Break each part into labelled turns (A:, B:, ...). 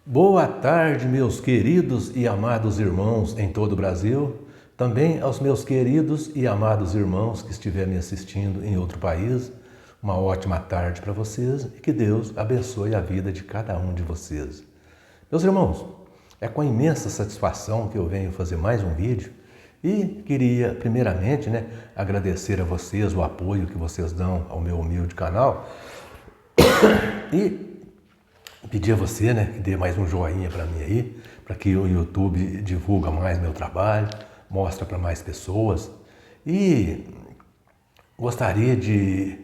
A: Boa tarde, meus queridos e amados irmãos em todo o Brasil, também aos meus queridos e amados irmãos que estiverem me assistindo em outro país. Uma ótima tarde para vocês e que Deus abençoe a vida de cada um de vocês. Meus irmãos, é com imensa satisfação que eu venho fazer mais um vídeo e queria primeiramente agradecer a vocês o apoio que vocês dão ao meu humilde canal e pedir a você que dê mais um joinha para mim aí, para que o YouTube divulga mais meu trabalho, mostra para mais pessoas. E gostaria de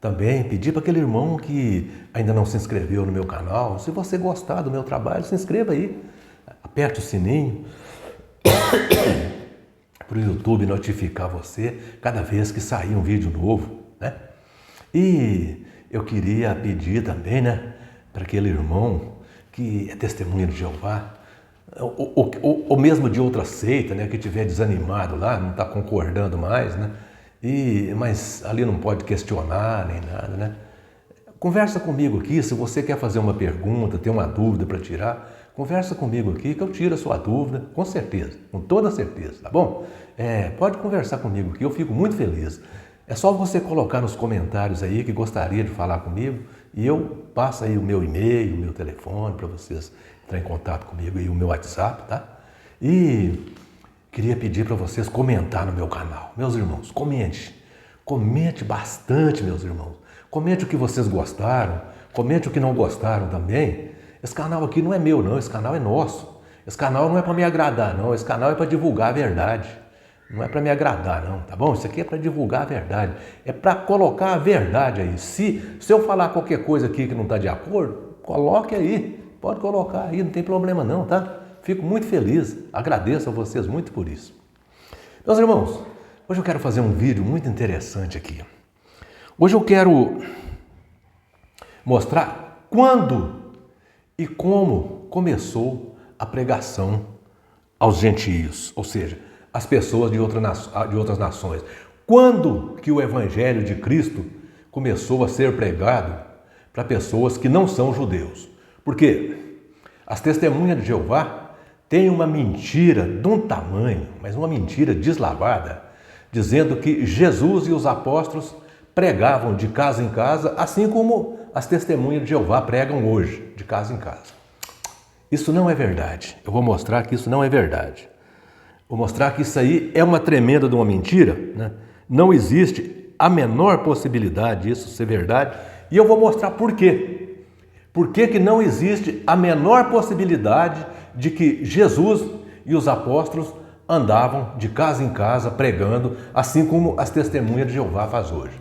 A: também pedir para aquele irmão que ainda não se inscreveu no meu canal, se você gostar do meu trabalho, se inscreva aí, aperte o sininho para o YouTube notificar você cada vez que sair um vídeo novo, E eu queria pedir também, para aquele irmão que é testemunha de Jeová, ou mesmo de outra seita, que estiver desanimado lá, não está concordando mais, mas ali não pode questionar nem nada, Conversa comigo aqui, se você quer fazer uma pergunta, tem uma dúvida para tirar, conversa comigo aqui que eu tiro a sua dúvida, com certeza, com toda certeza, tá bom? Pode conversar comigo aqui, eu fico muito feliz. É só você colocar nos comentários aí que gostaria de falar comigo e eu passo aí o meu e-mail, o meu telefone para vocês entrarem em contato comigo e o meu WhatsApp, tá? E queria pedir para vocês comentar no meu canal. Meus irmãos, comente bastante, meus irmãos. Comente o que vocês gostaram, comente o que não gostaram também. Esse canal aqui não é meu não, esse canal é nosso. Esse canal não é para me agradar não, esse canal é para divulgar a verdade. Não é para me agradar não, tá bom? Isso aqui é para divulgar a verdade, é para colocar a verdade aí. Se eu falar qualquer coisa aqui que não está de acordo, coloque aí, pode colocar aí, não tem problema não, tá? Fico muito feliz, agradeço a vocês muito por isso. Meus irmãos, hoje eu quero fazer um vídeo muito interessante aqui. Hoje eu quero mostrar quando e como começou a pregação aos gentios, ou seja, as pessoas de outras nações. Quando que o Evangelho de Cristo começou a ser pregado para pessoas que não são judeus? Porque as testemunhas de Jeová têm uma mentira de um tamanho, mas uma mentira deslavada, dizendo que Jesus e os apóstolos pregavam de casa em casa, assim como as testemunhas de Jeová pregam hoje, de casa em casa. Isso não é verdade. Eu vou mostrar que isso não é verdade. Vou mostrar que isso aí é uma tremenda de uma mentira, Não existe a menor possibilidade disso ser verdade. E eu vou mostrar por quê. Por que não existe a menor possibilidade de que Jesus e os apóstolos andavam de casa em casa pregando, assim como as testemunhas de Jeová faz hoje.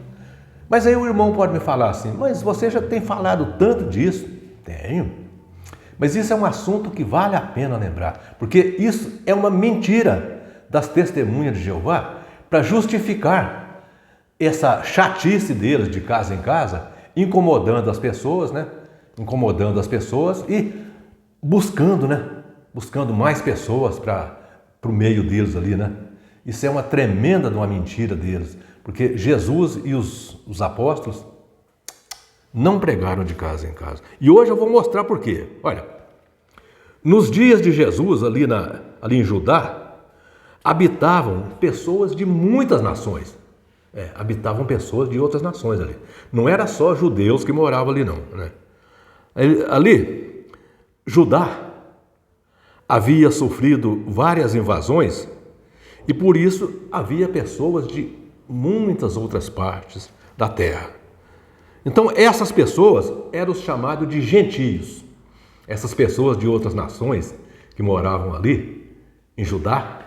A: Mas aí o irmão pode me falar assim, mas você já tem falado tanto disso. Tenho. Mas isso é um assunto que vale a pena lembrar, porque isso é uma mentira das testemunhas de Jeová para justificar essa chatice deles de casa em casa, incomodando as pessoas, Incomodando as pessoas e buscando mais pessoas para o meio deles ali, Isso é uma tremenda de uma mentira deles, porque Jesus e os apóstolos não pregaram de casa em casa. E hoje eu vou mostrar por quê. Olha, nos dias de Jesus, ali em Judá, habitavam pessoas de muitas nações. Habitavam pessoas de outras nações ali. Não era só judeus que moravam ali não. Ali, Judá havia sofrido várias invasões e por isso havia pessoas de muitas outras partes da terra. Então, essas pessoas eram os chamados de gentios. Essas pessoas de outras nações que moravam ali, em Judá,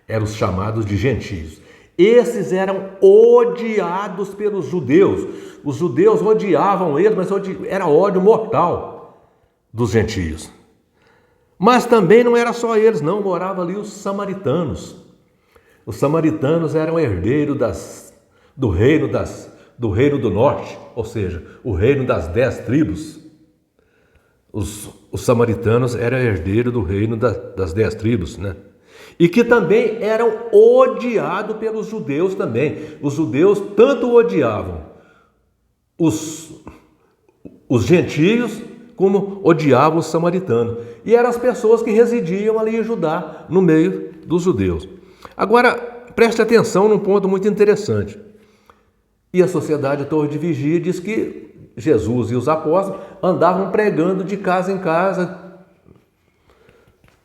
A: eram os chamados de gentios. Esses eram odiados pelos judeus. Os judeus odiavam eles, mas era ódio mortal dos gentios. Mas também não era só eles, não. Moravam ali os samaritanos. Os samaritanos eram herdeiros do reino do norte, ou seja, o reino das 10 tribos. Os samaritanos eram herdeiros do reino das 10 tribos, E que também eram odiados pelos judeus também. Os judeus tanto odiavam os gentios como odiava os samaritanos. E eram as pessoas que residiam ali em Judá, no meio dos judeus. Agora, preste atenção num ponto muito interessante. E a sociedade Torre de Vigia diz que Jesus e os apóstolos andavam pregando de casa em casa.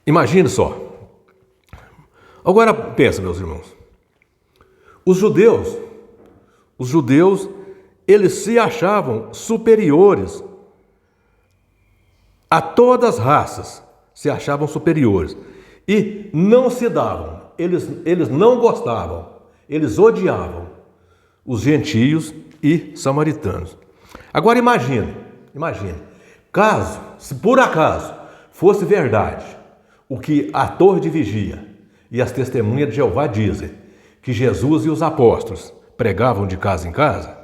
A: Imagine só. Agora pensa, meus irmãos. Os judeus, eles se achavam superiores a todas as raças, se achavam superiores e não se davam, eles não gostavam, eles odiavam os gentios e samaritanos. Agora imagine, se por acaso fosse verdade o que a Torre de Vigia e as testemunhas de Jeová dizem, que Jesus e os apóstolos pregavam de casa em casa,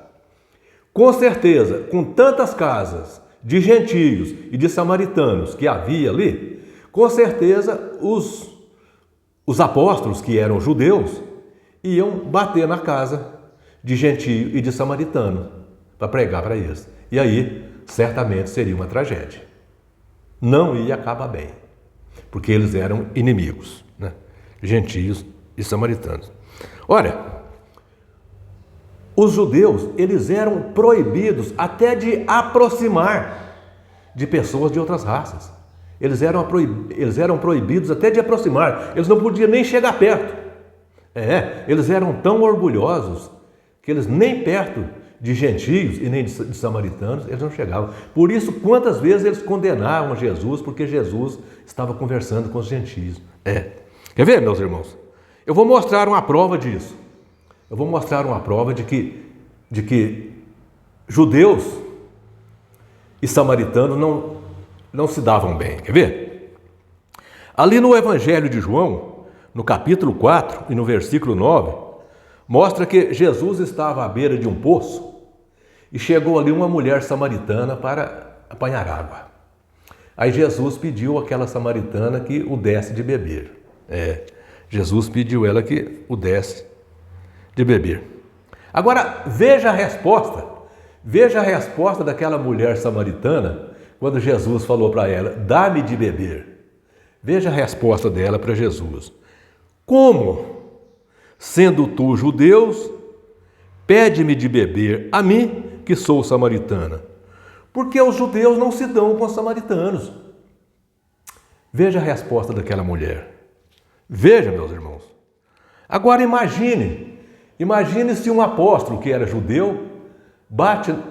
A: com certeza, com tantas casas de gentios e de samaritanos que havia ali, com certeza os apóstolos, que eram judeus, iam bater na casa de gentio e de samaritano para pregar para eles. E aí, certamente seria uma tragédia. Não ia acabar bem, porque eles eram inimigos, né? Gentios e samaritanos. Olha, os judeus, eles eram proibidos até de aproximar de pessoas de outras raças. Eles eram proibidos até de aproximar. Eles não podiam nem chegar perto. Eles eram tão orgulhosos que eles nem perto de gentios e nem de samaritanos, eles não chegavam. Por isso, quantas vezes eles condenavam Jesus, porque Jesus estava conversando com os gentios. Quer ver, meus irmãos? Eu vou mostrar uma prova disso. Eu vou mostrar uma prova de que judeus e samaritanos não se davam bem. Quer ver? Ali no Evangelho de João, no capítulo 4 e no versículo 9, mostra que Jesus estava à beira de um poço e chegou ali uma mulher samaritana para apanhar água. Aí Jesus pediu àquela samaritana que o desse de beber. Jesus pediu ela que o desse de beber. Agora, veja a resposta daquela mulher samaritana quando Jesus falou para ela, dá-me de beber. Veja a resposta dela para Jesus. Como, sendo tu judeus, pede-me de beber a mim, que sou samaritana? Porque os judeus não se dão com os samaritanos. Veja a resposta daquela mulher. Veja, meus irmãos. Agora imagine se um apóstolo que era judeu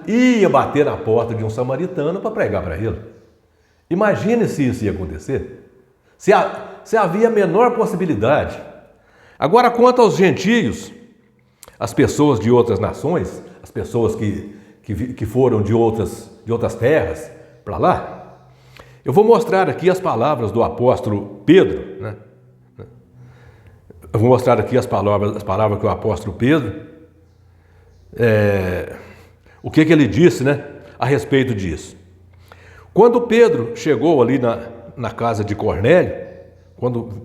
A: ia bater na porta de um samaritano para pregar para ele. Imagine se isso ia acontecer. Se havia a menor possibilidade. Agora, quanto aos gentios, as pessoas de outras nações, as pessoas que foram de outras terras para lá, eu vou mostrar aqui as palavras do apóstolo Pedro, né? Eu vou mostrar aqui as palavras que o apóstolo Pedro, o que ele disse, né, a respeito disso. Quando Pedro chegou ali na casa de Cornélio,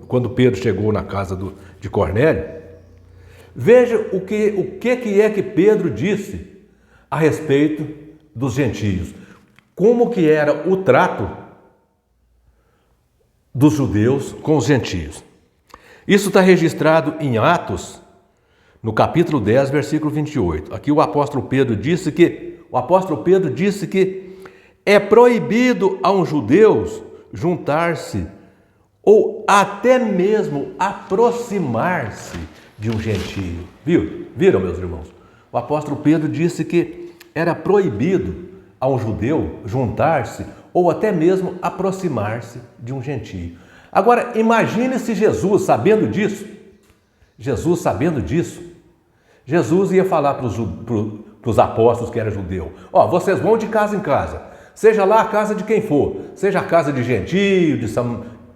A: quando Pedro chegou na casa de Cornélio, veja o que é que Pedro disse a respeito dos gentios. Como que era o trato dos judeus com os gentios. Isso está registrado em Atos, no capítulo 10, versículo 28. Aqui o apóstolo Pedro disse que é proibido a um judeu juntar-se ou até mesmo aproximar-se de um gentio. Viram, meus irmãos? O apóstolo Pedro disse que era proibido a um judeu juntar-se ou até mesmo aproximar-se de um gentio. Agora, imagine se Jesus sabendo disso, Jesus ia falar para os apóstolos que era judeu, vocês vão de casa em casa, seja lá a casa de quem for, seja a casa de gentio, de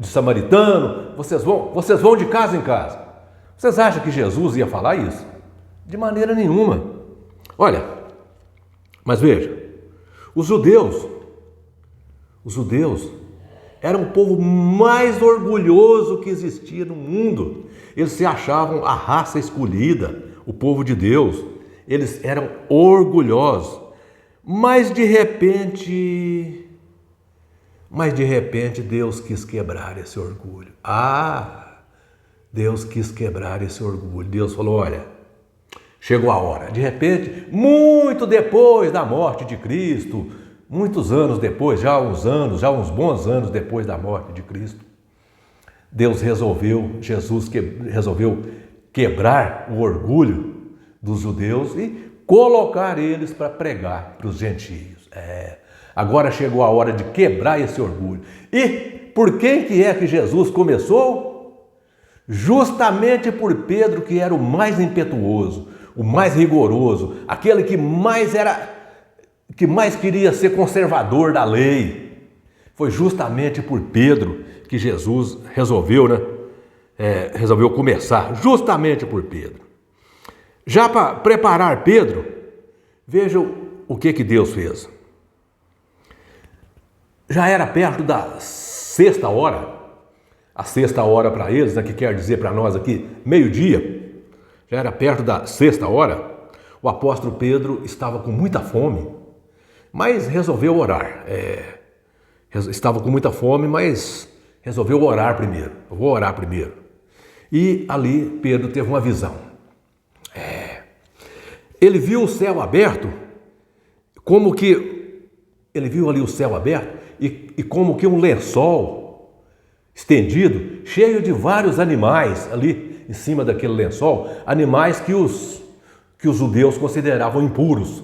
A: samaritano, vocês vão de casa em casa. Vocês acham que Jesus ia falar isso? De maneira nenhuma. Olha, mas veja, os judeus eram o povo mais orgulhoso que existia no mundo. Eles se achavam a raça escolhida, o povo de Deus. Eles eram orgulhosos. Mas de repente, Mas de repente Deus quis quebrar esse orgulho. Deus quis quebrar esse orgulho. Deus falou, olha, chegou a hora. De repente, muito depois da morte de Cristo, muitos anos depois, já uns bons anos depois da morte de Cristo, Jesus resolveu quebrar o orgulho dos judeus e colocar eles para pregar para os gentios. Agora chegou a hora de quebrar esse orgulho. E por quem que é que Jesus começou? Justamente por Pedro, que era o mais impetuoso, o mais rigoroso, aquele que mais queria ser conservador da lei. Foi justamente por Pedro que Jesus resolveu começar, justamente por Pedro. Já para preparar Pedro, vejam o que Deus fez. Já era perto da sexta hora, a sexta hora para eles, que quer dizer para nós aqui, meio-dia, já era perto da sexta hora, o apóstolo Pedro estava com muita fome, mas resolveu orar. Estava com muita fome, mas resolveu orar primeiro. Eu vou orar primeiro. E ali Pedro teve uma visão. Ele viu o céu aberto, ele viu ali o céu aberto e como que um lençol estendido, cheio de vários animais ali em cima daquele lençol, animais que os judeus consideravam impuros,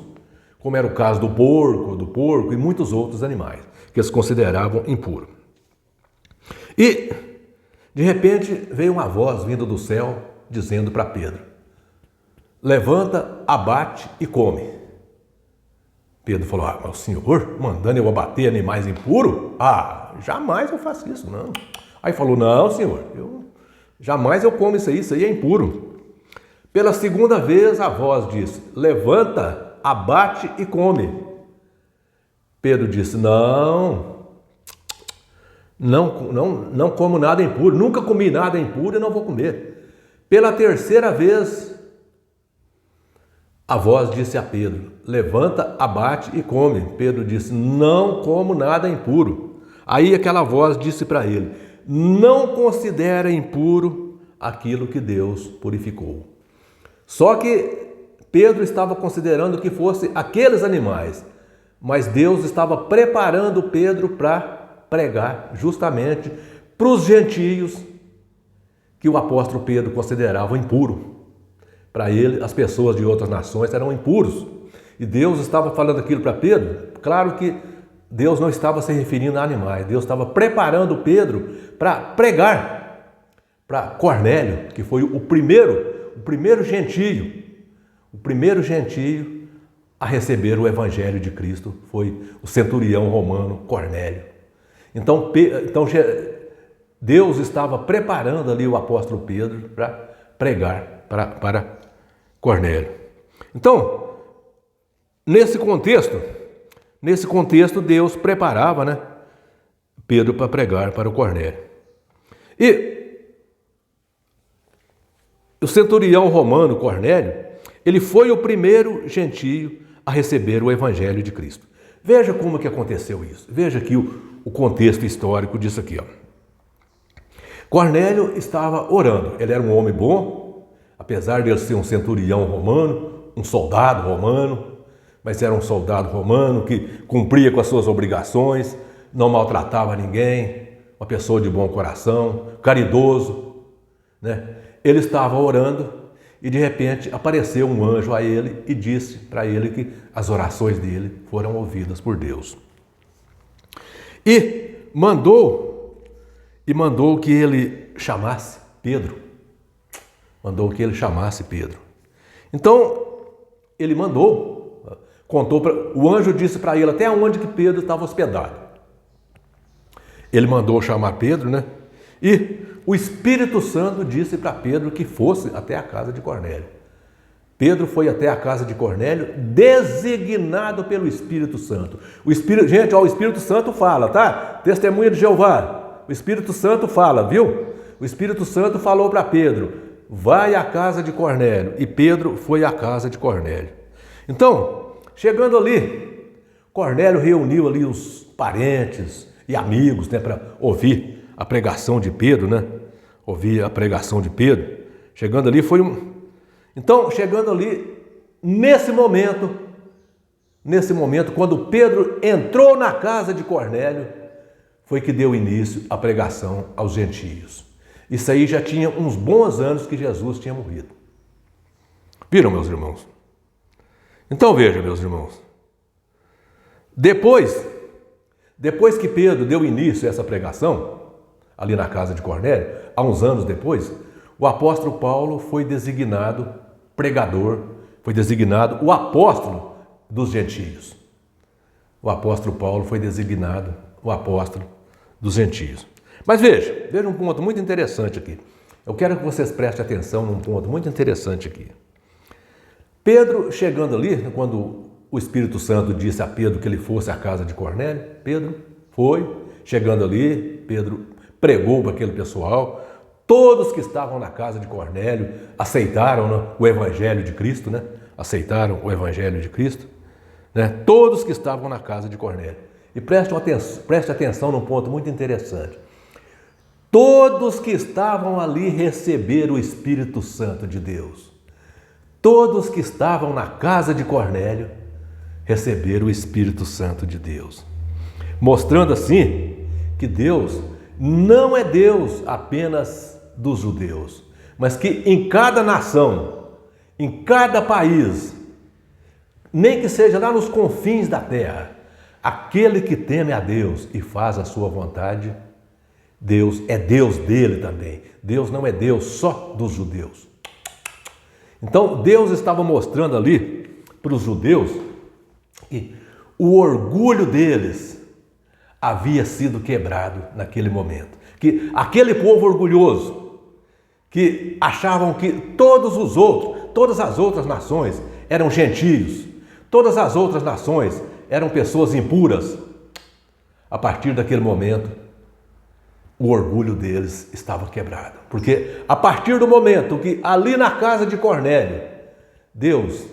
A: como era o caso do porco e muitos outros animais que eles consideravam impuros. E, de repente, veio uma voz vindo do céu dizendo para Pedro: levanta, abate e come. Pedro falou: mas o Senhor mandando eu abater animais impuros? Jamais eu faço isso, não. Aí falou: não, Senhor, jamais eu como isso aí é impuro. Pela segunda vez a voz disse: levanta, abate e come. Pedro disse: não como nada impuro, nunca comi nada impuro e não vou comer. Pela terceira vez a voz disse a Pedro: levanta, abate e come. Pedro disse: não como nada impuro. Aí aquela voz disse para ele: não considera impuro aquilo que Deus purificou. Só que Pedro estava considerando que fosse aqueles animais, mas Deus estava preparando Pedro para pregar justamente para os gentios que o apóstolo Pedro considerava impuro. Para ele, as pessoas de outras nações eram impuros. E Deus estava falando aquilo para Pedro. Claro que Deus não estava se referindo a animais. Deus estava preparando Pedro para pregar para Cornélio, que foi o primeiro gentio. O primeiro gentio a receber o evangelho de Cristo foi o centurião romano Cornélio. Então Deus estava preparando ali o apóstolo Pedro para pregar para Cornélio. Então, nesse contexto Deus preparava, Pedro para pregar para o Cornélio. E o centurião romano Cornélio, ele foi o primeiro gentio a receber o evangelho de Cristo. Veja como que aconteceu isso. Veja aqui o contexto histórico disso aqui. Cornélio estava orando. Ele era um homem bom, apesar de ele ser um centurião romano, um soldado romano, mas era um soldado romano que cumpria com as suas obrigações, não maltratava ninguém, uma pessoa de bom coração, caridoso, Ele estava orando e de repente apareceu um anjo a ele e disse para ele que as orações dele foram ouvidas por Deus. E mandou que ele chamasse Pedro. Então, ele o anjo disse para ele até onde que Pedro estava hospedado. Ele mandou chamar Pedro, E o Espírito Santo disse para Pedro que fosse até a casa de Cornélio. Pedro foi até a casa de Cornélio, designado pelo Espírito Santo. O Espírito Santo fala, tá? Testemunha de Jeová. O Espírito Santo fala, viu? O Espírito Santo falou para Pedro: vai à casa de Cornélio. E Pedro foi à casa de Cornélio. Então, chegando ali, Cornélio reuniu ali os parentes e amigos, né, para ouvir a pregação de Pedro, né? Ouvir a pregação de Pedro. Chegando ali foi um... Então, chegando ali, nesse momento, quando Pedro entrou na casa de Cornélio, foi que deu início à pregação aos gentios. Isso aí já tinha uns bons anos que Jesus tinha morrido. Viram, meus irmãos? Então veja, meus irmãos. Depois que Pedro deu início a essa pregação, ali na casa de Cornélio, há uns anos depois, o apóstolo Paulo foi designado pregador, foi designado o apóstolo dos gentios. O apóstolo Paulo foi designado o apóstolo dos gentios. Mas veja um ponto muito interessante aqui. Eu quero que vocês prestem atenção num ponto muito interessante aqui. Pedro, chegando ali, quando o Espírito Santo disse a Pedro que ele fosse à casa de Cornélio, Pedro foi, chegando ali, Pedro pregou para aquele pessoal. Todos que estavam na casa de Cornélio aceitaram, né, o Evangelho de Cristo, né? Aceitaram o Evangelho de Cristo, né? Todos que estavam na casa de Cornélio. E preste atenção num ponto muito interessante. Todos que estavam ali receberam o Espírito Santo de Deus. Todos que estavam na casa de Cornélio receberam o Espírito Santo de Deus. Mostrando assim que Deus não é Deus apenas dos judeus, mas que em cada nação, em cada país, nem que seja lá nos confins da terra, aquele que teme a Deus e faz a sua vontade, Deus é Deus dele também. Deus não é Deus só dos judeus. Então Deus estava mostrando ali para os judeus que o orgulho deles havia sido quebrado naquele momento. Que aquele povo orgulhoso, que achavam que todas as outras nações eram gentios, todas as outras nações eram pessoas impuras, a partir daquele momento, o orgulho deles estava quebrado. Porque a partir do momento que ali na casa de Cornélio, Deus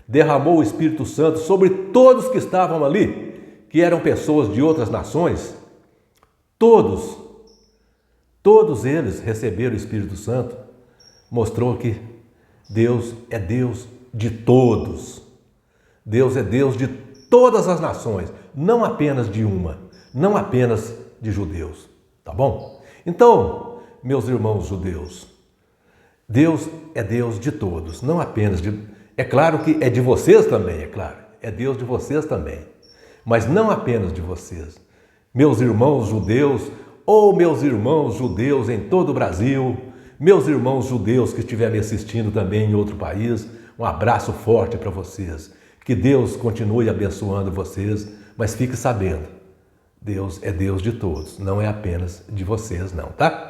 A: derramou o Espírito Santo sobre todos que estavam ali, que eram pessoas de outras nações, todos eles receberam o Espírito Santo, mostrou que Deus é Deus de todos. Deus é Deus de todas as nações, não apenas de uma, não apenas de judeus, tá bom? Então, meus irmãos judeus, Deus é Deus de todos, não apenas de... É claro que é de vocês também, é claro, é Deus de vocês também, mas não apenas de vocês. Meus irmãos judeus, ou meus irmãos judeus em todo o Brasil, meus irmãos judeus que estiverem me assistindo também em outro país, um abraço forte para vocês. Que Deus continue abençoando vocês, mas fique sabendo, Deus é Deus de todos, não é apenas de vocês não, tá?